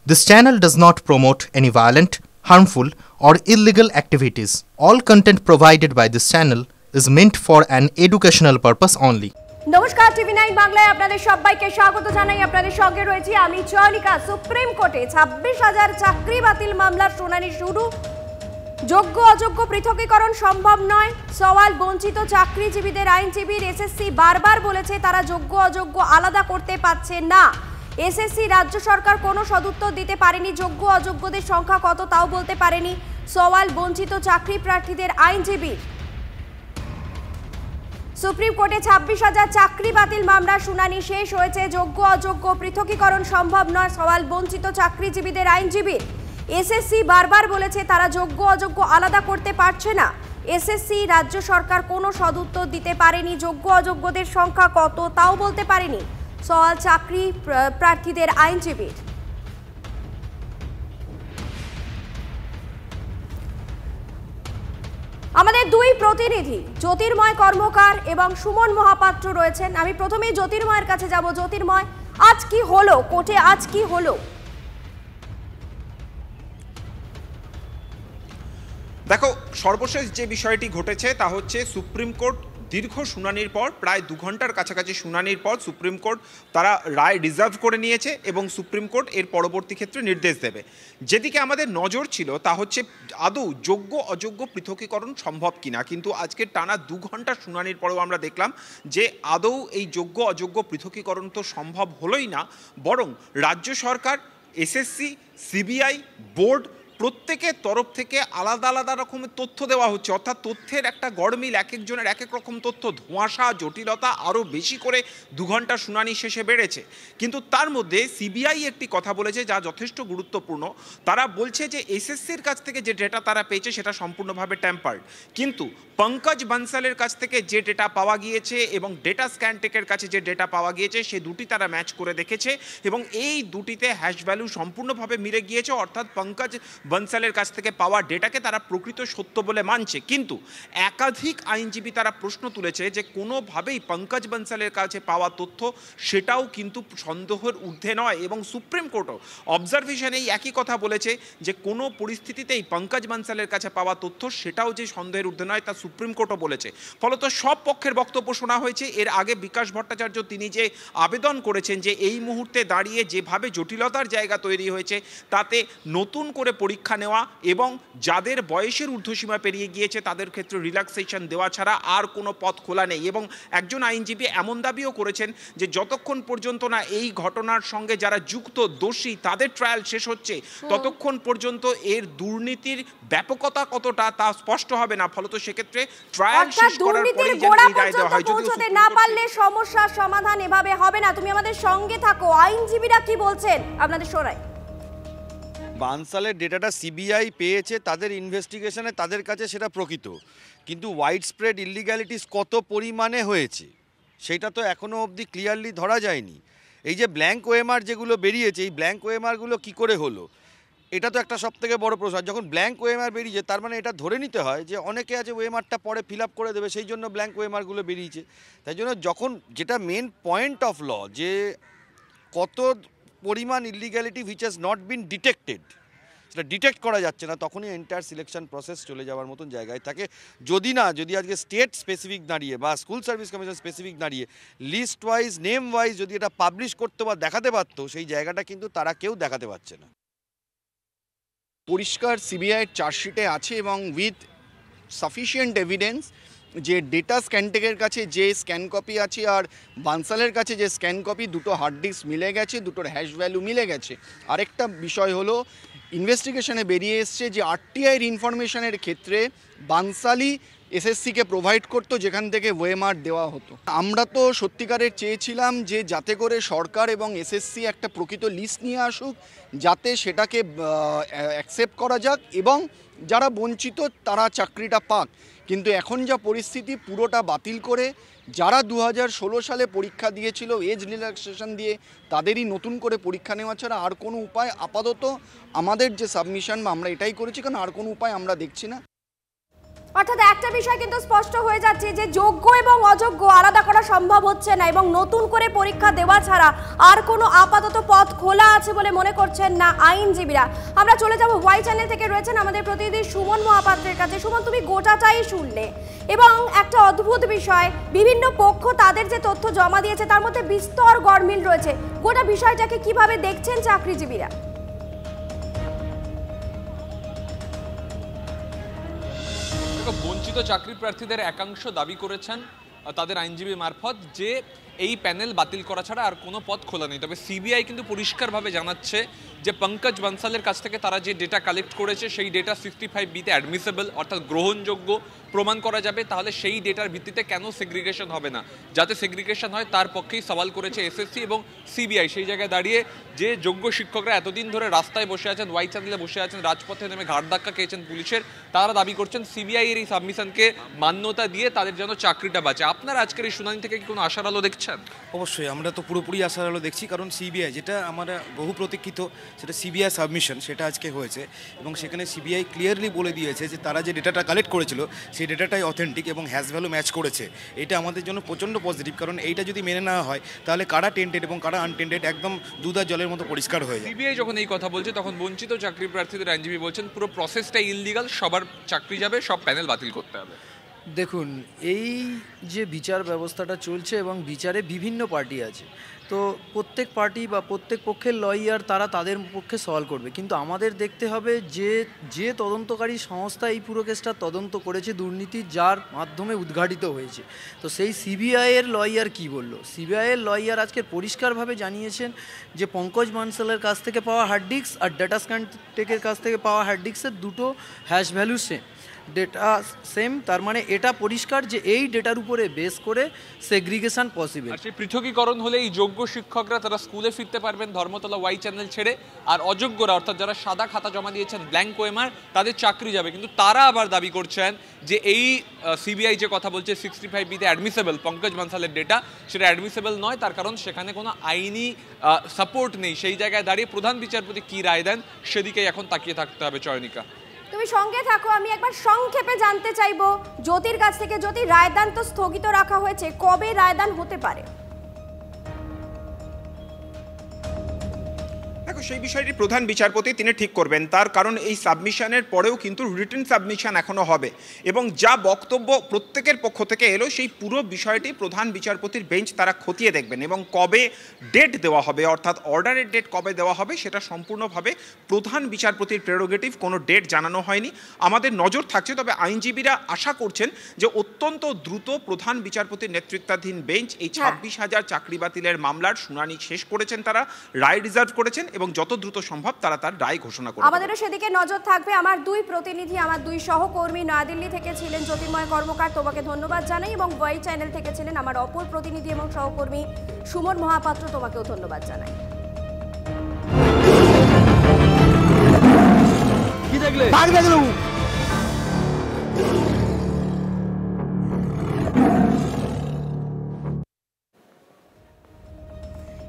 This channel does not promote any violent, harmful, or illegal activities. All content provided by this channel is meant for an educational purpose only. নমস্কার, টিভি9 বাংলায় আপনাদের সবাইকে স্বাগত জানাই। আপনাদের সঙ্গে রয়েছি আমি চয়নিকা। সুপ্রিম কোর্টে 26,000 চাকরি বাতিল মামলার শুনানি শুরু। যোগ্য অযোগ্য পৃথকীকরণ সম্ভব নয়, সওয়াল বঞ্চিত চাকরিজীবীদের আইনজীবীর। এসএসসি বারবার বলেছে তারা যোগ্য অযোগ্য আলাদা করতে পারছে না। এসএসসি রাজ্য সরকার কোনো সদুত্তর দিতে পারেনি। যোগ্য অযোগ্যদের সংখ্যা কত তাও বলতে পারেনি। সওয়াল বঞ্চিত চাকরি প্রার্থীদের আইনজীবীর। সুপ্রিম কোর্টে 26,000 চাকরি বাতিল মামলার শুনানি শেষ হয়েছে। যোগ্য অযোগ্য পৃথকীকরণ সম্ভব নয়, সওয়াল বঞ্চিত চাকরিজীবীদের আইনজীবীর। এসএসসি বারবার বলেছে তারা যোগ্য অযোগ্য আলাদা করতে পারছে না। এসএসসি রাজ্য সরকার কোনো সদুত্তর দিতে পারেনি। যোগ্য অযোগ্যদের সংখ্যা কত তাও বলতে পারেনি। সওয়াল চাকরি প্রার্থীদের আইনজীবীর। আমাদের দুই প্রতিনিধি জ্যোতির্ময় কর্মকার এবং সুমন মহাপাত্র রয়েছেন। আমি প্রথমেই জ্যোতির্ময়ের কাছে যাব। জ্যোতির্ময়, আজ কি হলো কোর্টে? আজ কি হলো? দেখো, সর্বশেষ যে বিষয়টি ঘটেছে তা হচ্ছে সুপ্রিম কোর্ট দীর্ঘ শুনানির পর, প্রায় 2 ঘন্টার কাছাকাছি শুনানির পর সুপ্রিম কোর্ট তারা রায় রিজার্ভ করে নিয়েছে এবং সুপ্রিম কোর্ট এর পরবর্তী ক্ষেত্রে নির্দেশ দেবে। যেদিকে আমাদের নজর ছিল তা হচ্ছে আদৌ যোগ্য অযোগ্য পৃথকীকরণ সম্ভব কিনা, কিন্তু আজকে টানা 2 ঘন্টা শুনানির পরেও আমরা দেখলাম যে আদৌ এই যোগ্য অযোগ্য পৃথকীকরণ তো সম্ভব হলোই না, বরং রাজ্য সরকার, এসএসসি, সিবিআই, বোর্ড প্রত্যেকের তরফ থেকে আলাদা আলাদা রকমের তথ্য দেওয়া হচ্ছে। অর্থাৎ তথ্যের একটা গড়মিল, এক একজনের এক এক রকম তথ্য, ধোঁয়াশা, জটিলতা আরও বেশি করে 2 ঘন্টা শুনানি শেষে বেড়েছে। কিন্তু তার মধ্যে সিবিআই একটি কথা বলেছে যা যথেষ্ট গুরুত্বপূর্ণ। তারা বলছে যে এসএসসির কাছ থেকে যে ডেটা তারা পেয়েছে সেটা সম্পূর্ণভাবে ট্যাম্পার্ড, কিন্তু পঙ্কজ বানসালের কাছ থেকে যে ডেটা পাওয়া গিয়েছে এবং ডেটা স্ক্যানটেকের কাছে যে ডেটা পাওয়া গিয়েছে সে দুটি তারা ম্যাচ করে দেখেছে এবং এই দুটিতে হ্যাশ ভ্যালু সম্পূর্ণভাবে মিলে গিয়েছে। অর্থাৎ পঙ্কজ বানসালের কাছ থেকে পাওয়া ডেটাকে তারা প্রকৃত সত্য বলে মানছে। কিন্তু একাধিক আইনজীবী তারা প্রশ্ন তুলেছে যে কোনোভাবেই পঙ্কজ বানসালের কাছে পাওয়া তথ্য সেটাও কিন্তু সন্দেহের ঊর্ধ্বে নয়, এবং সুপ্রিম কোর্টও অবজারভেশনে এই একই কথা বলেছে যে কোনো পরিস্থিতিতেই পঙ্কজ বানসালের কাছে পাওয়া তথ্য সেটাও যে সন্দেহের ঊর্ধ্বে নয় তা সুপ্রিম কোর্টও বলেছে। ফলত সব পক্ষের বক্তব্য শোনা হয়েছে। এর আগে বিকাশ ভট্টাচার্য তিনি যে আবেদন করেছেন যে এই মুহূর্তে দাঁড়িয়ে যেভাবে জটিলতার জায়গা তৈরি হয়েছে তাতে নতুন করে পরীক্ষা নেওয়া এবং যাদের বয়সের ঊর্ধ্বসীমা পেরিয়ে গিয়েছে তাদের ক্ষেত্রে রিল্যাক্সেশন দেওয়া ছাড়া আর কোনো পথ খোলা নেই। এবং একজন আইনজীবী এমন দাবিও করেছেন যে যতক্ষণ পর্যন্ত না এই ঘটনার সঙ্গে যারা যুক্ত দোষী তাদের ট্রায়াল শেষ হচ্ছে ততক্ষণ পর্যন্ত এর দুর্নীতির ব্যাপকতা কতটা তা স্পষ্ট হবে না। ফলত সেক্ষেত্রে ট্রায়াল শেষ করার পরে যদি রায় দেওয়া হয়, যদি না পারলে সমস্যার সমাধান এভাবে হবে না। তুমি আমাদের সঙ্গে থাকো, আইনজীবীরা কি বলছেন আপনাদের শোনাই। বানসালের ডেটাটা সিবিআই পেয়েছে তাদের ইনভেস্টিগেশনে, তাদের কাছে সেটা প্রকৃত, কিন্তু ওয়াইড স্প্রেড ইলিগ্যালিটিস কত পরিমাণে হয়েছে সেটা তো এখনও অবধি ক্লিয়ারলি ধরা যায়নি। এই যে ব্ল্যাঙ্ক ওএমআর যেগুলো বেরিয়েছে, এই ব্ল্যাঙ্ক ওএমআরগুলো কী করে হলো এটা তো একটা সবথেকে বড় প্রশ্ন। যখন ব্ল্যাঙ্ক ওএমআর বেরিয়েছে তার মানে এটা ধরে নিতে হয় যে অনেকে আছে ওএমআরটা পরে ফিল আপ করে দেবে, সেই জন্য ব্ল্যাঙ্ক ওএমআরগুলো বেরিয়েছে। তাই জন্য যখন যেটা মেন পয়েন্ট অফ ল যে কত পরিমাণ ইলিগ্যালিটি which has not been detected সেটা ডিটেক্ট করা যাচ্ছে না, তখনই এন্টায়ার সিলেকশন প্রসেস চলে যাওয়ার মতন জায়গায় থাকে। যদি আজকে স্টেট স্পেসিফিক দাঁড়িয়ে বা স্কুল সার্ভিস কমিশন স্পেসিফিক দাঁড়িয়ে লিস্ট ওয়াইজ নেম ওয়াইজ যদি এটা পাবলিশ করতে বা দেখাতে পারতো, সেই জায়গাটা কিন্তু তারা কেউ দেখাতে পারছে না। পরিষ্কার সিবিআইয়ের চার্জশিটে আছে এবং উইথ সাফিসিয়েন্ট এভিডেন্স যে ডেটা স্ক্যানটেকের কাছে যে স্ক্যান কপি আছে আর বানসালের কাছে যে স্ক্যান কপি, দুটো হার্ড ডিস্ক মিলে গেছে, দুটোর হ্যাশ ভ্যালু মিলে গেছে। আরেকটা বিষয় হলো ইনভেস্টিগেশনে বেরিয়ে এসছে যে আরটিআইয়ের ইনফরমেশনের ক্ষেত্রে বানসালই এসএসসিকে প্রোভাইড করতো যেখান থেকে ওএমআর দেওয়া হতো। আমরা তো সত্যিকারের চেয়েছিলাম যে যাতে করে সরকার এবং এসএসসি একটা প্রকৃত লিস্ট নিয়ে আসুক, যাতে সেটাকে অ্যাকসেপ্ট করা যাক এবং যারা বঞ্চিত তারা চাকরিটা পাক। কিন্তু এখন যা পরিস্থিতি, পুরোটা বাতিল করে যারা 2016 সালে পরীক্ষা দিয়েছিল এজ রিল্যাক্সেশন দিয়ে তাদেরই নতুন করে পরীক্ষা নেওয়া ছাড়া আর কোনো উপায় আপাতত আমাদের যে সাবমিশন বা আমরা এটাই করেছি, কারণ আর কোনো উপায় আমরা দেখছি না। অর্থাৎ একটা বিষয় কিন্তু স্পষ্ট হয়ে যাচ্ছে যে যোগ্য এবং অযোগ্য আলাদা করা সম্ভব হচ্ছে না এবং নতুন করে পরীক্ষা দেওয়া ছাড়া আর কোনো আপাতত পথ খোলা আছে বলে মনে করছেন না আইনজীবীরা। আমরা চলে যাব ওয়াই চ্যানেল থেকে রয়েছেন আমাদের প্রতিনিধি সুমন মহাপাত্রের কাছে। সুমন, তুমি গোটাটাই শুনলে এবং একটা অদ্ভুত বিষয়, বিভিন্ন পক্ষ তাদের যে তথ্য জমা দিয়েছে তার মধ্যে বিস্তর গড়মিল রয়েছে। গোটা বিষয়টাকে কিভাবে দেখছেন চাকরিজীবীরা? বঞ্চিত চাকরি প্রার্থীদের একাংশ দাবি করেছেন তাদের আইনজীবী মারফত যে এই প্যানেল বাতিল করা ছাড়া আর কোনো পথ খোলা নেই। তবে সিবিআই কিন্তু পরিষ্কারভাবে জানাচ্ছে যে পঙ্কজ বানসালের কাছ থেকে তারা যে ডেটা কালেক্ট করেছে সেই ডেটা 65B-তে অ্যাডমিসেবল অর্থাৎ গ্রহণযোগ্য প্রমাণ করা যাবে, তাহলে সেই ডেটার ভিত্তিতে কেন সেগ্রিগেশন হবে না, যাতে সেগ্রিগেশন হয় তার পক্ষেই সওয়াল করেছে এসএসসি এবং সিবিআই। সেই জায়গায় দাঁড়িয়ে যে যোগ্য শিক্ষকরা এতদিন ধরে রাস্তায় বসে আছেন, ওয়াই চ্যানেলে বসে আছেন, রাজপথে নেমে ঘাট ধাক্কা খেয়েছেন পুলিশের, তারা দাবি করছেন সিবিআই এর এই সাবমিশনকে মান্যতা দিয়ে তাদের যেন চাকরিটা বাঁচে। আপনার আজকের এই শুনানি থেকে কি কোনো আশার আলো দেখছেন? অবশ্যই আমরা তো পুরোপুরি আশার আলো দেখছি, কারণ সিবিআই যেটা আমরা বহু প্রতীক্ষিত সেটা সিবিআই সাবমিশন সেটা আজকে হয়েছে এবং সেখানে সিবিআই ক্লিয়ারলি বলে দিয়েছে যে তারা যে ডেটাটা কালেক্ট করেছিল সেই ডেটাটাই অথেন্টিক এবং হ্যাজ ভ্যালু ম্যাচ করেছে। এটা আমাদের জন্য প্রচণ্ড পজিটিভ, কারণ এইটা যদি মেনে নেওয়া হয় তাহলে কারা টেন্টেড এবং কারা আনটেন্টেড একদম দুধ আর জলের মতো পরিষ্কার হয়ে যায়। সিবিআই যখন এই কথা বলছে তখন বঞ্চিত চাকরি প্রার্থীদের আইনজীবী বলছেন পুরো প্রসেসটা ইললিগাল, সবার চাকরি যাবে, সব প্যানেল বাতিল করতে হবে। দেখুন, এই যে বিচার ব্যবস্থাটা চলছে এবং বিচারে বিভিন্ন পার্টি আছে, তো প্রত্যেক পার্টি বা প্রত্যেক পক্ষের লয়ার তারা তাদের পক্ষে সওয়াল করবে, কিন্তু আমাদের দেখতে হবে যে তদন্তকারী সংস্থা এই পুরো কেসটা তদন্ত করেছে, দুর্নীতি যার মাধ্যমে উদ্ঘাটিত হয়েছে, তো সেই সিবিআইয়ের লয়ার কি বলল? সিবিআইয়ের লয়ার আজকে পরিষ্কারভাবে জানিয়েছেন যে পঙ্কজ বানসালের কাছ থেকে পাওয়া হার্ড ডিস্ক আর ডেটা স্ক্যানটেকের কাছ থেকে পাওয়া হার্ড ডিস্কের দুটো hash value same, data same, তার মানে এটা পরিষ্কার যে এই ডেটার উপরে বেস করে সেগ্রিগেশন পসিবল। আর সেই পৃথকীকরণ হলে এই যোগ্য শিক্ষকরা তারা স্কুলে ফিরতে পারবেন ধর্মতলা ওয়াই চ্যানেল ছেড়ে, আর অযোগ্যরা অর্থাৎ যারা সাদা খাতা জমা দিয়েছেন ব্ল্যাঙ্ক ওএমআর তাদের চাকরি যাবে। কিন্তু তারা আবার দাবি করছেন যে এই সিবিআই যে কথা বলছে 65B-তে অ্যাডমিসেবল পঙ্কজ বানসালের ডেটা, সেটা অ্যাডমিসেবল নয়, তার কারণ সেখানে কোনো আইনি সাপোর্ট নেই। সেই জায়গায় দাঁড়িয়ে প্রধান বিচারপতি কী রায় দেন সেদিকেই এখন তাকিয়ে থাকতে হবে। চয়নিকা, তুমি সঙ্গে থাকো, আমি একবার সংক্ষেপে জানতে চাইবো জ্যোতির কাছ থেকে। জ্যোতি, রায়দান তো স্থগিত রাখা হয়েছে, কবে রায়দান হতে পারে? দেখো, সেই বিষয়টি প্রধান বিচারপতি তিনি ঠিক করবেন, তার কারণ এই সাবমিশনের পরেও কিন্তু রিটেন সাবমিশন এখনও হবে এবং যা বক্তব্য প্রত্যেকের পক্ষ থেকে এলো সেই পুরো বিষয়টি প্রধান বিচারপতির বেঞ্চ তারা খতিয়ে দেখবেন এবং কবে ডেট দেওয়া হবে অর্থাৎ অর্ডারের ডেট কবে দেওয়া হবে সেটা সম্পূর্ণভাবে প্রধান বিচারপতির প্রেরোগেটিভ, কোনো ডেট জানানো হয়নি। আমাদের নজর থাকছে, তবে আইনজীবীরা আশা করছেন যে অত্যন্ত দ্রুত প্রধান বিচারপতির নেতৃত্বাধীন বেঞ্চ এই 26,000 চাকরি বাতিলের মামলার শুনানি শেষ করেছেন, তারা রায় রিজার্ভ করেছেন এবং যত দ্রুত সম্ভব তারা তার রায় ঘোষণা করবেন। আমাদেরও সেদিকে নজর থাকবে। আমার দুই প্রতিনিধি, আমার দুই সহকর্মী নয়াদিল্লি থেকে ছিলেন জ্যোতির্ময় কর্মকার, তোমাকে ধন্যবাদ জানাই, এবং ওয়াই চ্যানেল থেকে ছিলেন আমার অপর প্রতিনিধি এবং সহকর্মী সুমন মহাপাত্র, তোমাকেও ধন্যবাদ জানাই। কি দেখলে?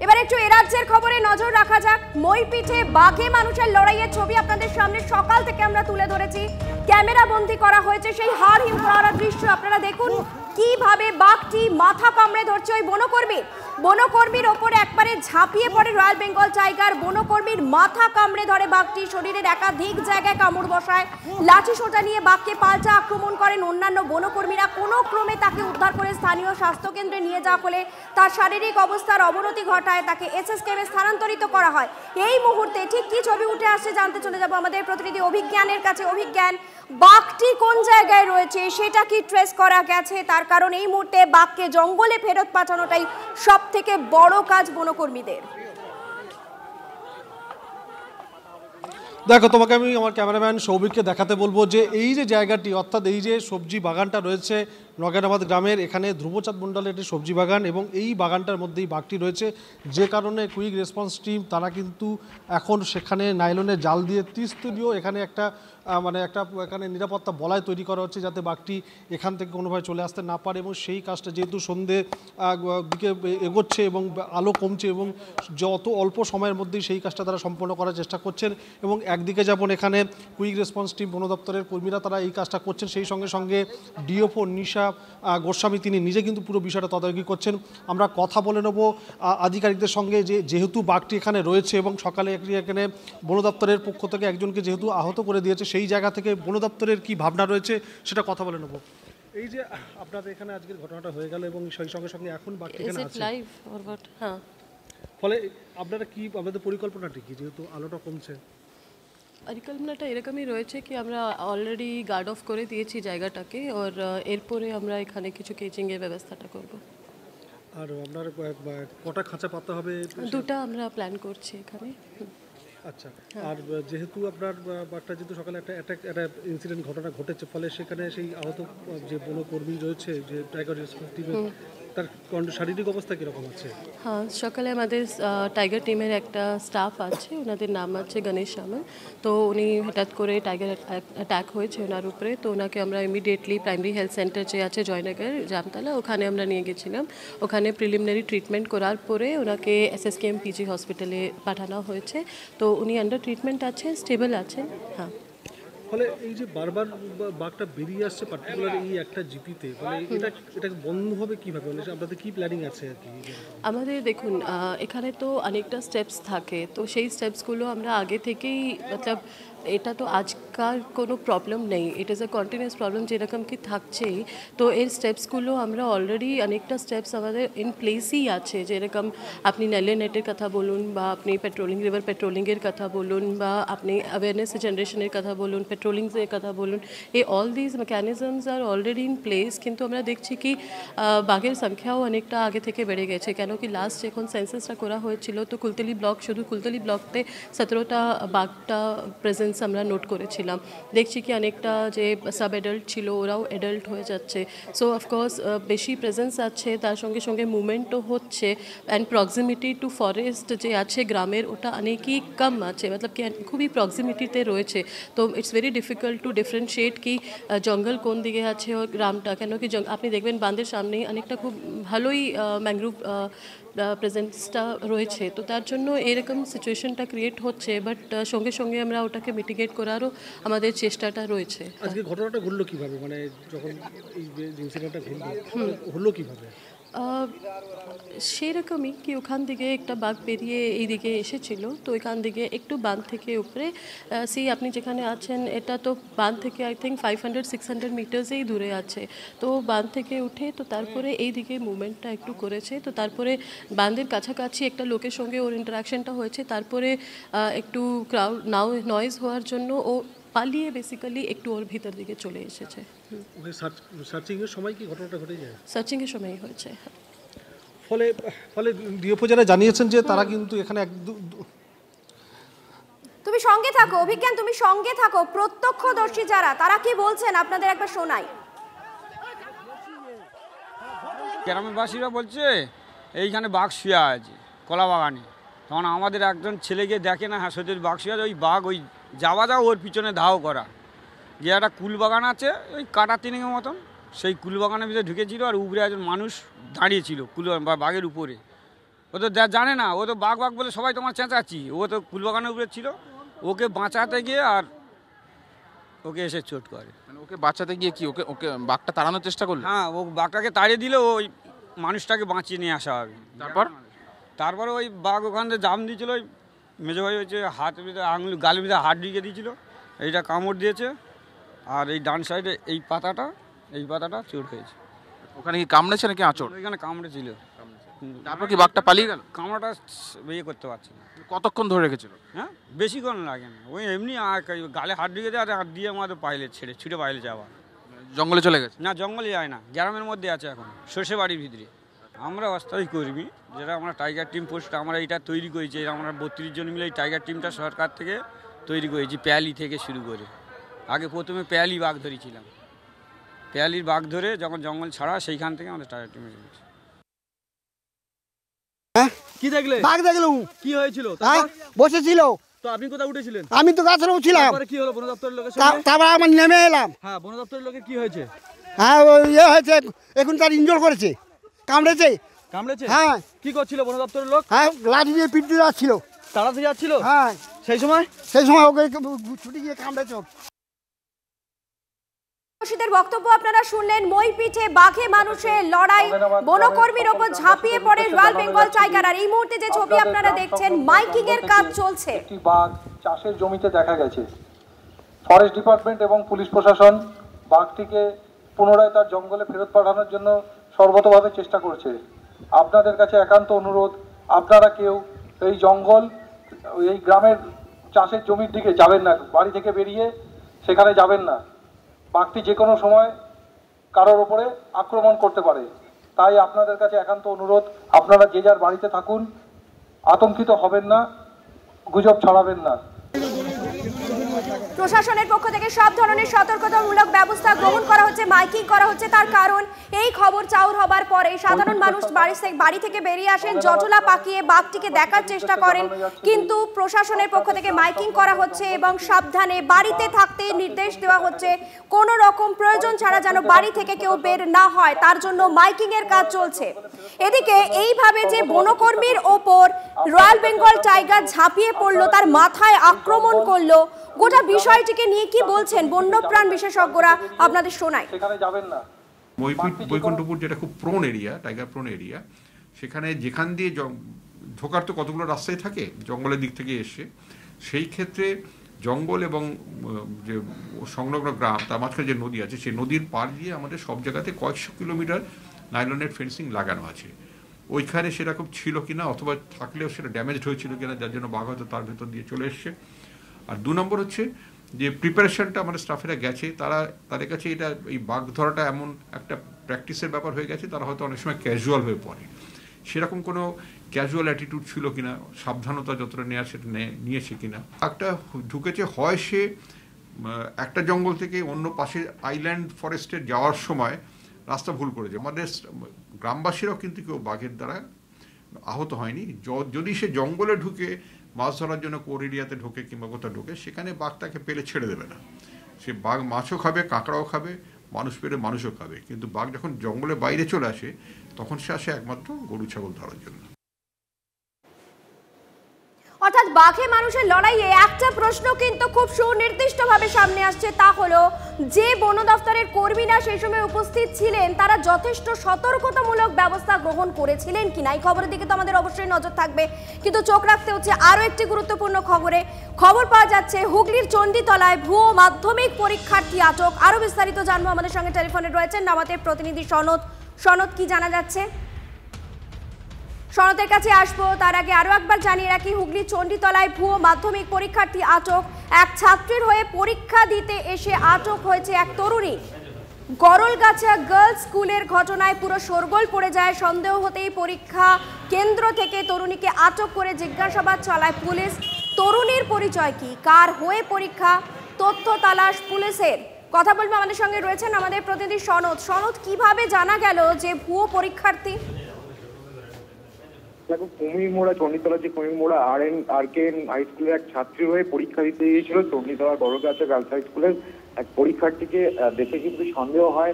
এবার একটু এ রাজ্যের খবরে নজর রাখা যাক। মইপিঠে বাঘে মানুষের লড়াইয়ের ছবি আপনাদের সামনে সকাল থেকে আমরা তুলে ধরেছি, ক্যামেরা বন্দী করা হয়েছে সেই হাড়হিম করা দৃশ্য। আপনারা দেখুন কিভাবে বাঘটি মাথা কামড়ে ধরছে ওই বনকর্মীর ওপরে একবারে ঝাঁপিয়ে পড়ে রয়্যাল বেঙ্গল টাইগার। বনকর্মীর মাথা কামড়ে ধরে বাঘটি, শরীরের একাধিক জায়গায় কামড় বসায়, লাঠি সোটা নিয়ে বাঘকে পাল্টা আক্রমণ করেন অন্যান্য বনকর্মীরা। কোনো ক্রমে তাকে উদ্ধার করে স্থানীয় স্বাস্থ্যকেন্দ্রে নিয়ে যাওয়া হলে তার শারীরিক অবস্থার অবনতি ঘটায়, তাকে এসএসকেএমে স্থানান্তরিত করা হয়। এই মুহূর্তে ঠিক কি ছবি উঠে আসছে জানতে চলে যাব আমাদের প্রতিনিধি অভিজ্ঞানের কাছে। অভিজ্ঞান, বাঘটি কোন জায়গায় রয়েছে সেটা কি ট্রেস করা গেছে? তার কারণ এই মুহূর্তে বাঘকে জঙ্গলে ফেরত পাঠানোটাই সব থেকে বড় কাজ বনকর্মীদের। দেখো, তোমাকে আমি আমার ক্যামেরাম্যান সৌভিককে দেখাতে বলবো যে এই যে জায়গাটি অর্থাৎ এই যে সবজি বাগানটা রয়েছে নগেনাবাদ গ্রামের এখানে ধ্রুবচাঁদ মণ্ডলের একটি সবজি বাগান এবং এই বাগানটার মধ্যেই বাঘটি রয়েছে, যে কারণে কুইক রেসপন্স টিম তারা কিন্তু এখন সেখানে নাইলনের জাল দিয়ে ত্রিস্তরীয় এখানে একটা এখানে নিরাপত্তা বলয় তৈরি করা হচ্ছে যাতে বাঘটি এখান থেকে কোনোভাবে চলে আসতে না পারে। এবং সেই কাজটা যেহেতু সন্ধ্যে দিকে এগোচ্ছে এবং আলো কমছে এবং যত অল্প সময়ের মধ্যেই সেই কাজটা তারা সম্পন্ন করার চেষ্টা করছেন। এবং একদিকে যেমন এখানে কুইক রেসপন্স টিম বন দপ্তরের কর্মীরা তারা এই কাজটা করছেন, সেই সঙ্গে সঙ্গে ডিএফও নিশা গোস্বামী তিনি নিজে কিন্তু পুরো বিষয়টা তদারকি করছেন। আমরা কথা বলে নেব আধিকারিকদের সঙ্গে যেহেতু বাঘটি এখানে রয়েছে এবং সকালে এখানে বন দপ্তরের পক্ষ থেকে একজনকে যেহেতু আহত করে দিয়েছে, সেই জায়গা থেকে বন দপ্তরের কী ভাবনা রয়েছে সেটা কথা বলে নেব। এই যে আপনাদের এখানে আজকের ঘটনাটা হয়ে গেল এবং সেই সঙ্গে সঙ্গে এখন বাঘটি এখানে আছে, ফলে আপনাদের পরিকল্পনাটি কি, যেহেতু আলোটা কমছে? পরিকল্পনাটা এরকমই রয়েছে কি আমরা অলরেডি গার্ড অফ করে দিয়েছি জায়গাটাকে, আর এরপরে আমরা এখানে কিছু কেচিংয়ের ব্যবস্থাটা করব। আর আপনার কটা খাঁচা পাতা হবে? দুটা আমরা প্ল্যান করছি এখানে। আচ্ছা, আর যেহেতু আপনার বাঘটা যেহেতু সকালে একটা ইনসিডেন্ট ঘটনা ঘটেছে, ফলে সেখানে সেই আহত যে বনকর্মী রয়েছে যে টাইগার রেসপন্স টিমের, তার শারীরিক অবস্থা কীরকম আছে? হ্যাঁ, সকালে আমাদের টাইগার টিমের একটা স্টাফ আছে, ওনাদের নাম আছে গণেশ সামল। তো উনি হঠাৎ করে টাইগার অ্যাটাক হয়েছে ওনার উপরে, তো ওনাকে আমরা ইমিডিয়েটলি প্রাইমারি হেলথ সেন্টার যে আছে জয়নগর জামতলা, ওখানে আমরা নিয়ে গেছিলাম। ওখানে প্রিলিমিনারি ট্রিটমেন্ট করার পরে ওনাকে SSKM PG হসপিটালে পাঠানো হয়েছে। তো উনি আন্ডার ট্রিটমেন্ট আছেন, স্টেবল আছেন। হ্যাঁ, ফলে এই যে বারবার বাঘটা বেরিয়ে আসছে পার্টিকুলার এই একটা জিপিতে, মানে এটা বন্ধ হবে কীভাবে? মানে আপনাদের কী প্ল্যানিং আছে আর কি? আমাদের দেখুন এখানে তো অনেকটা স্টেপস থাকে, তো সেই স্টেপসগুলো আমরা আগে থেকেই মতলব এটা তো আজকাল কোনো প্রবলেম নেই, it is a continuous problem যেরকম কি থাকছেই। তো এর স্টেপসগুলো আমরা অলরেডি অনেকটা স্টেপস আমাদের ইন প্লেসই আছে, যেরকম আপনি নেলে নেটের কথা বলুন, বা আপনি রিভার পেট্রোলিংয়ের কথা বলুন, বা আপনি অ্যাওয়ারনেস জেনারেশনের কথা বলুন, পেট্রোলিংসের কথা বলুন, all this mechanisms are already in place. কিন্তু আমরা দেখছি কি বাঘের সংখ্যাও অনেকটা আগে থেকে বেড়ে গেছে, কেন কি লাস্ট যখন সেন্সাসটা করা হয়েছিল তো শুধু কুলতলি ব্লকতে 17টা বাঘটা প্রেজেন্স আমরা নোট করেছিলাম। দেখছি কি অনেকটা যে সাব অ্যাডাল্ট ছিল ওরাও অ্যাডাল্ট হয়ে যাচ্ছে। সো অফকোর্স বেশি প্রেজেন্স আছে, তার সঙ্গে সঙ্গে মুভমেন্টও হচ্ছে, অ্যান্ড প্রক্সিমিটি টু ফরেস্ট যে আছে গ্রামের ওটা অনেকই কম আছে, মতলব কি খুবই প্রক্সিমিটিতে রয়েছে। তো it's very difficult to differentiate কি জঙ্গল কোন দিকে আছে ওর গ্রামটা, কেন কি আপনি দেখবেন বাঁধের সামনেই অনেকটা খুব ভালোই ম্যানগ্রোভ প্রেজেন্সটা রয়েছে। তো তার জন্য এরকম সিচুয়েশনটা ক্রিয়েট হচ্ছে, বাট সঙ্গে সঙ্গে আমরা ওটাকে মিটিগেট করারও আমাদের চেষ্টাটা রয়েছে। আজকে ঘটনাটা ঘটলো কিভাবে, মানে যখন এই ইনসিডেন্টটা হলো কিভাবে? সেরকমই কি ওখান থেকে একটা বাঘ বেরিয়ে এইদিকে এসেছিল, তো এখান থেকে একটু বাঁধ থেকে উপরে আপনি যেখানে আছেন এটা তো বাঁধ থেকে আই থিঙ্ক 500-600 মিটার্সেই দূরে আছে। তো বাঁধ থেকে উঠে তো তারপরে এই দিকে মুভমেন্টটা একটু করেছে, তো তারপরে বাঁধের কাছাকাছি একটা লোকের সঙ্গে ওর ইন্টারাকশনটা হয়েছে, তারপরে একটু ক্রাউড নয়েজ হওয়ার জন্য ও পালিয়ে বেসিক্যালি একটু ওর ভিতর দিকে চলে এসেছে। সার্চিংয়ের সময় কি ঘটনাটা ঘটে যায়? সার্চিংয়ের সময়ই হয়েছে। ফলে ডিএফও যারা জানিয়েছেন যে তারা কিন্তু এখানে তুমি সঙ্গে থাকো অভিজ্ঞান, তুমি সঙ্গে থাকো। প্রত্যক্ষদর্শী যারা তারা কি বলছেন আপনাদের একবার শোনাই। গ্রামবাসীরা বলছে এইখানে বাঘ শুয়ে আছে কলা বাগানে, তখন আমাদের একজন ছেলে গিয়ে দেখে না, হ্যাঁ সত্যি বাঘ শুয়ে আছে। ওই বাঘ ওই যাওয়া ওর পিছনে ধাও করা, যে একটা কুল বাগান আছে ওই কাটা তিনেকের মতন, সেই কুল বাগানের ভিতরে ঢুকেছিল আর উপরে একজন মানুষ দাঁড়িয়েছিল কুল বা বাঘের উপরে। ও তো জানে না, ও তো বাঘ বলে সবাই তোমার চেঁচাচ্ছি, ও তো কুল বাগানের উপরে ছিল। ওকে বাঁচাতে গিয়ে আর ওকে এসে চোট করে। মানে ওকে বাঁচাতে গিয়ে কি ওকে বাঘটা তাড়ানোর চেষ্টা করলো? হ্যাঁ, ও বাঘটাকে তাড়িয়ে দিলে ওই মানুষটাকে বাঁচিয়ে নিয়ে আসা হবে। তারপরে ওই বাঘ ওখান থেকে জাম দিয়েছিল, ওই মেজো ভাই হয়েছে হাতের ভিতরে গালের ভিতরে হাত ঢুকিয়ে দিয়েছিল, এইটা কামড় দিয়েছে, আর এই ডান সাইডে এই পাতাটা চোট হয়েছে। ওখানে কি কামড়েছে নাকি আঁচড়? ওইখানে কামড়েছিল। তারপর কি বাঘটা পালিয়ে গেল? কামড়াটা ইয়ে করতে পারছে না। কতক্ষণ ধরে রেখেছিল? হ্যাঁ, বেশিক্ষণ লাগে না, ওই এমনি গালে হাত ঢুকে দেয় আর হাত দিয়ে আমাদের পাইলে ছুটে পাইলে যাওয়া। জঙ্গলে চলে গেছে? না, জঙ্গলে যায় না, গ্রামের মধ্যে আছে এখন সর্ষে বাড়ির ভিতরে। আমরা অস্থায়ী কর্মী, যেটা আমরা টাইগার টিম পোস্ট আমরা এইটা তৈরি করেছি। আমরা 32 জন মিলে এই টাইগার টিমটা সরকার থেকে তৈরি করেছি, প্যালি থেকে শুরু করে। আগে প্রথমে প্যালি বাঘ ধরেছিলাম, পেয়ালির বাঘ ধরে যখন জঙ্গল ছাড়া সেইখান থেকে আমাদের টায়ার টিমে চলেছে। কি দেখলে? বাঘ দেখলাম। কি হয়েছিল? বসেছিল। তো আপনি কোথায় উঠেছিলেন? আমি তো গাছের উপর ছিলাম। তারপরে কি হলো বন দপ্তরের লোকের সঙ্গে? তারপর আমি নেমে এলাম। হ্যাঁ, বন দপ্তরের লোকে কি হয়েছে? হ্যাঁ, ইয়ে হয়েছে, এখন তার ইনজোর করেছে, কামড়েছে। কামড়েছে? হ্যাঁ। কি করছিল বন দপ্তরের লোক? হ্যাঁ, লাঠি দিয়ে পিটতে যাচ্ছিল। তাড়াতে যাচ্ছিল? হ্যাঁ। সেই সময় ওকে ছুটি গিয়ে কামড়েছে। বক্তব্য আপনারা শুনলেন। মইপিঠে বাঘে মানুষের লড়াই, বনকর্মীর ওপর ঝাঁপিয়ে পড়ে রয়্যাল বেঙ্গল টাইগার। আর এই মুহূর্তে যে ছবি আপনারা দেখছেন, মাইকিং এর কাজ চলছে। একটি বাঘ চাষের জমিতে দেখা গেছে। ফরেস্ট ডিপার্টমেন্ট এবং পুলিশ প্রশাসন বাঘটিকে পুনরায় তার জঙ্গলে ফেরত পাঠানোর জন্য সর্বতভাবে চেষ্টা করছে। আপনাদের কাছে একান্ত অনুরোধ, আপনারা কেউ এই জঙ্গল, এই গ্রামের চাষের জমির দিকে যাবেন না, বাড়ি থেকে বেরিয়ে সেখানে যাবেন না। বাঘটি যে কোনো সময় কারোর ওপরে আক্রমণ করতে পারে। তাই আপনাদের কাছে একান্ত অনুরোধ, আপনারা যে যার বাড়িতে থাকুন, আতঙ্কিত হবেন না, গুজব ছড়াবেন না। প্রশাসনের পক্ষ থেকে সব ধরনের সতর্কতামূলক ব্যবস্থা গ্রহণ করা হচ্ছে, মাইকিং করা হচ্ছে। তার কারণ, এই খবর চাউর হবার পরে সাধারণ মানুষ বাড়ি থেকে বেরিয়ে আসেন, জটলা পাকিয়ে বাঘটিকে দেখার চেষ্টা করেন, কিন্তু প্রশাসনের পক্ষ থেকে মাইকিং করা হচ্ছে এবং সাবধানে বাড়িতে থাকতে নির্দেশ দেওয়া হচ্ছে। কোনো রকম প্রয়োজন ছাড়া যেন বাড়ি থেকে কেউ বের না হয়, তার জন্য মাইকিং এর কাজ চলছে। এদিকে এইভাবে যে বনকর্মীর ওপর রয়্যাল বেঙ্গল টাইগার ঝাঁপিয়ে পড়লো, তার মাথায় আক্রমণ করলো, গোটা বিষয়টিকে নিয়ে কি বলছেন বন্যপ্রাণ বিশেষজ্ঞরা আপনাদের শোনায়। সেখানে যাবেন না। বৈকুণ্ঠপুর যেটা খুব prone area, tiger prone area, সেখানে যেখান দিয়ে ঢোকার তো কতগুলো রাস্তায় থাকে জঙ্গলের দিক থেকে এসে, সেই ক্ষেত্রে জঙ্গল এবং যে সংলগ্ন গ্রাম, তার মাঝখানে যে নদী আছে, সেই নদীর পার দিয়ে আমাদের সব জায়গাতে কয়েকশো কিলোমিটার নাইলনের ফেন্সিং লাগানো আছে। ওইখানে সেরকম ছিল কিনা, অথবা থাকলেও সেটা ড্যামেজড হয়েছিল কিনা, যার জন্য বাঘ হয়তো তার ভেতর দিয়ে চলে এসছে। আর 2 নম্বর হচ্ছে যে প্রিপারেশনটা আমাদের স্টাফেরা গেছে, তাদের কাছে এটা এই বাঘ ধরাটা এমন একটা প্র্যাকটিসের ব্যাপার হয়ে গেছে, তারা হয়তো অনেক সময় ক্যাজুয়াল হয়ে পড়ে। সেরকম কোনো ক্যাজুয়াল অ্যাটিটিউড ছিল কিনা, সাবধানতা যতটা নেওয়া সেটা নিয়েছে কিনা। একটা ঢুকেছে, হয় সে একটা জঙ্গল থেকে অন্য পাশে আইল্যান্ড ফরেস্টে যাওয়ার সময় রাস্তা ভুল করেছে। আমাদের গ্রামবাসীরাও কিন্তু কেউ বাঘের দ্বারা আহত হয়নি। যদি সে জঙ্গলে ঢুকে মাছ ধরার জন্য কোর এরিয়াতে ঢোকে কিংবা কোথাও ঢোকে, সেখানে বাঘ তাকে পেলে ছেড়ে দেবে না। সে বাঘ মাছও খাবে, কাঁকড়াও খাবে, মানুষ পেলে মানুষও খাবে। কিন্তু বাঘ যখন জঙ্গলের বাইরে চলে আসে, তখন সে আসে একমাত্র গরু ছাগল ধরার জন্য। অর্থাৎ বাঘে মানুষের লড়াইয়ে একটা প্রশ্ন কিন্তু খুব সুনির্দিষ্টভাবে সামনে আসছে, তা হলো যে বন দফতরের কর্মীরা সেই সময় উপস্থিত ছিলেন, তারা যথেষ্ট সতর্কতামূলক ব্যবস্থা গ্রহণ করেছিলেন কিনা। এই খবরের দিকে তো আমাদের অবশ্যই নজর থাকবে, কিন্তু চোখ রাখতে হচ্ছে আরও একটি গুরুত্বপূর্ণ খবর পাওয়া যাচ্ছে। হুগলির চণ্ডীতলায় ভুয়ো মাধ্যমিক পরীক্ষার্থী আটক। আরও বিস্তারিত জানবো, আমাদের সঙ্গে টেলিফোনে রয়েছেন আমাদের প্রতিনিধি সনদ। কি জানা যাচ্ছে? সনদের কাছে আসবো, তার আগে আরও একবার জানিয়ে রাখি, হুগলির চণ্ডীতলায় ভুয়ো মাধ্যমিক পরীক্ষার্থী আটক। এক ছাত্রীর হয়ে পরীক্ষা দিতে এসে আটক হয়েছে এক তরুণী। গরলগাছা গার্লস স্কুলের ঘটনায় পুরো শোরগোল পড়ে যায়। সন্দেহ হতেই পরীক্ষা কেন্দ্র থেকে তরুণীকে আটক করে জিজ্ঞাসাবাদ চালায় পুলিশ। তরুণীর পরিচয় কি, কার হয়ে পরীক্ষা, তথ্য তালাশ পুলিশের। কথা বলবো, আমাদের সঙ্গে রয়েছেন আমাদের প্রতিনিধি সনদ। কিভাবে জানা গেল যে ভুয়ো পরীক্ষার্থী? দেখো, কুমিরমোড়া, চণ্ডীতলা যে কুমিরমোড়া আরকেএন হাই স্কুলের এক ছাত্রী হয়ে পরীক্ষা দিতে গিয়েছিল চণ্ডীতলা গরলগাছা গার্লস হাই স্কুলের এক পরীক্ষার্থীকে দেখে কিন্তু সন্দেহ হয়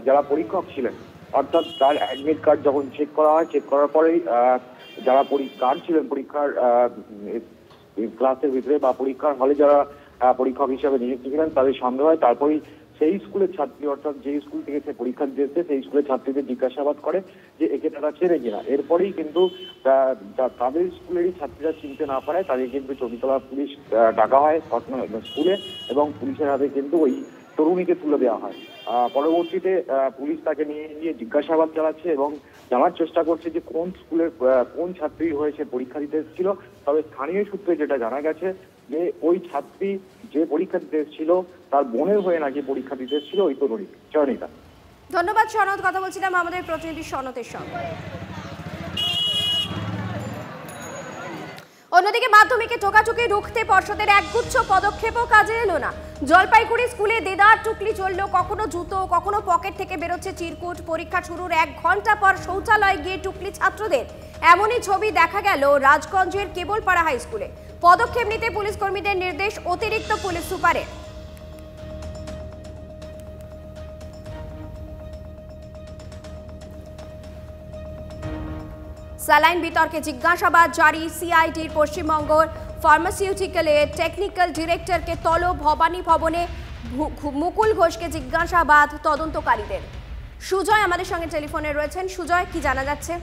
যারা পরীক্ষক ছিলেন। অর্থাৎ তার অ্যাডমিট কার্ড যখন চেক করা হয়, চেক করার পরেই যারা কার্ড ছিলেন পরীক্ষার ক্লাসের ভিতরে বা পরীক্ষার হলে যারা পরীক্ষক হিসাবে নিযুক্ত ছিলেন, তাদের সন্দেহ হয়। তারপরেই সেই স্কুলের ছাত্রী, অর্থাৎ যে স্কুল থেকে সে পরীক্ষা দিতে এসেছে, সেই স্কুলের ছাত্রীদের জিজ্ঞাসাবাদ করে যে একে তারা চেনে কিনা। এরপরেই কিন্তু তাদের স্কুলেরই ছাত্রীরা চিনতে না পারে, তাদের কিন্তু চণ্ডীতলা পুলিশ ডাকা হয় স্কুলে, এবং পুলিশের হাতে কিন্তু ওই তরুণীকে তুলে দেওয়া হয়। পরবর্তীতে পুলিশ তাকে নিয়ে গিয়ে জিজ্ঞাসাবাদ চালাচ্ছে এবং জানার চেষ্টা করছে যে কোন স্কুলের কোন ছাত্রী হয়েছে পরীক্ষা দিতে এসেছিল। তবে স্থানীয় সূত্রে যেটা জানা গেছে যে ওই ছাত্রী যে পরীক্ষা দিতে এসেছিল তার বোনের হয়ে নাকি পরীক্ষা দিতে এসেছিল ওই তরুণী। চয়নিতা, ধন্যবাদ সনদ। কথা বলছিলাম আমাদের প্রতিনিধি সনদের সঙ্গে। অন্যদিকে মাধ্যমিকে ঠোকাঠুকি রুখতে পর্ষদের একগুচ্ছ পদক্ষেপও কাজে এলো না। জলপাইগুড়ি স্কুলে দেদার টুকলি চলল, কখনো জুতো কখনো পকেট থেকে বেরোচ্ছে চিরকুট। পরীক্ষা শুরুর 1 ঘন্টা পর শৌচালয়ে গিয়ে টুকলি ছাত্রদের, এমনই ছবি দেখা গেল রাজগঞ্জের কেবলপাড়া হাই স্কুলে। পদক্ষেপ নিতে পুলিশ কর্মীদের নির্দেশ অতিরিক্ত পুলিশ সুপারের। স্যালাইন বিতর্কে জিজ্ঞাসাবাদ জারি। সিআইডির পশ্চিমবঙ্গ ফার্মাসিউটিক্যালের টেকনিক্যাল ডিরেক্টরকে তলব। ভবানী ভবনে মুকুল ঘোষকে জিজ্ঞাসাবাদ তদন্তকারীদের। সুজয় আমাদের সঙ্গে টেলিফোনে রয়েছেন। সুজয়, কি জানা যাচ্ছে?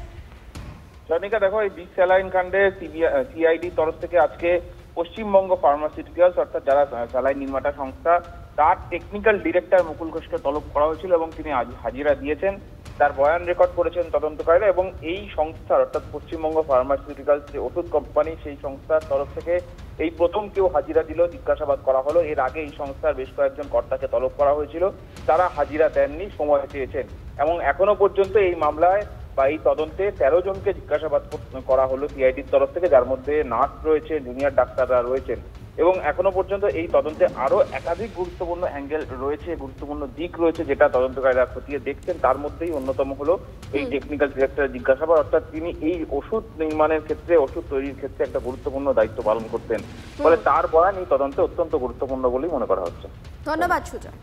জনিকা, দেখো, এই বিগ স্যালাইন কাণ্ডে সিআইডির তরফ থেকে আজকে পশ্চিমবঙ্গ ফার্মাসিউটিক্যালস অর্থাৎ যারা স্যালাইন নির্মাতা সংস্থা, তার টেকনিক্যাল ডিরেক্টর মুকুল ঘোষকে তলব করা হয়েছিল এবং তিনি হাজিরা দিয়েছেন। তার বয়ান রেকর্ড করেছেন তদন্তকারীরা এবং এই সংস্থার অর্থাৎ পশ্চিমবঙ্গ ফার্মাসিউটিক্যালস যে ওষুধ কোম্পানি, সেই সংস্থার তরফ থেকে এই প্রথম কেউ হাজিরা দিল, জিজ্ঞাসাবাদ করা হলো। এর আগে এই সংস্থার বেশ কয়েকজন কর্তাকে তলব করা হয়েছিল, তারা হাজিরা দেননি, সময় চেয়েছেন। এবং এখনো পর্যন্ত এই মামলায় বা এই তদন্তে 13 জনকে জিজ্ঞাসাবাদ করা হলো সিআইডির তরফ থেকে, যার মধ্যে নার্স রয়েছে, জুনিয়র ডাক্তাররা রয়েছেন। এবং এখনো পর্যন্ত এই তদন্তে আরো একাধিক গুরুত্বপূর্ণ অ্যাঙ্গেল রয়েছে, গুরুত্বপূর্ণ দিক রয়েছে, যেটা তদন্তকারীরা খতিয়ে দেখছেন। তার মধ্যেই অন্যতম হলো এই টেকনিক্যাল ডিরেক্টরের জিজ্ঞাসাবাদ, অর্থাৎ তিনি এই ওষুধ নির্মাণের ক্ষেত্রে, ওষুধ তৈরির ক্ষেত্রে একটা গুরুত্বপূর্ণ দায়িত্ব পালন করতেন। ফলে তার বয়ান এই তদন্তে অত্যন্ত গুরুত্বপূর্ণ বলেই মনে করা হচ্ছে। ধন্যবাদ সুজয়।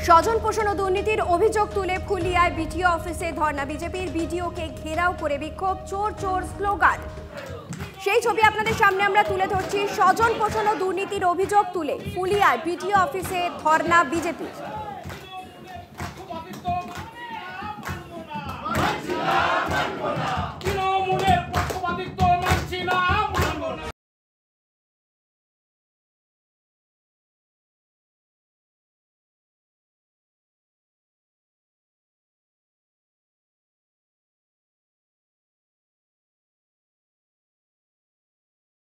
স্বজন পোষণ ও দুর্নীতির অভিযোগ তুলে ফুলিয়ায় বিটিও অফিসে ধর্ণা। বিজেপির বিডিওকে ঘেরাও করে বিক্ষোভ, চোর চোর স্লোগান। সেই ছবি আপনাদের সামনে আমরা তুলে ধরছি। স্বজন পোষণ ও দুর্নীতির অভিযোগ তুলে ফুলিয়ায় বিটিও অফিসে ধর্ণা বিজেপি।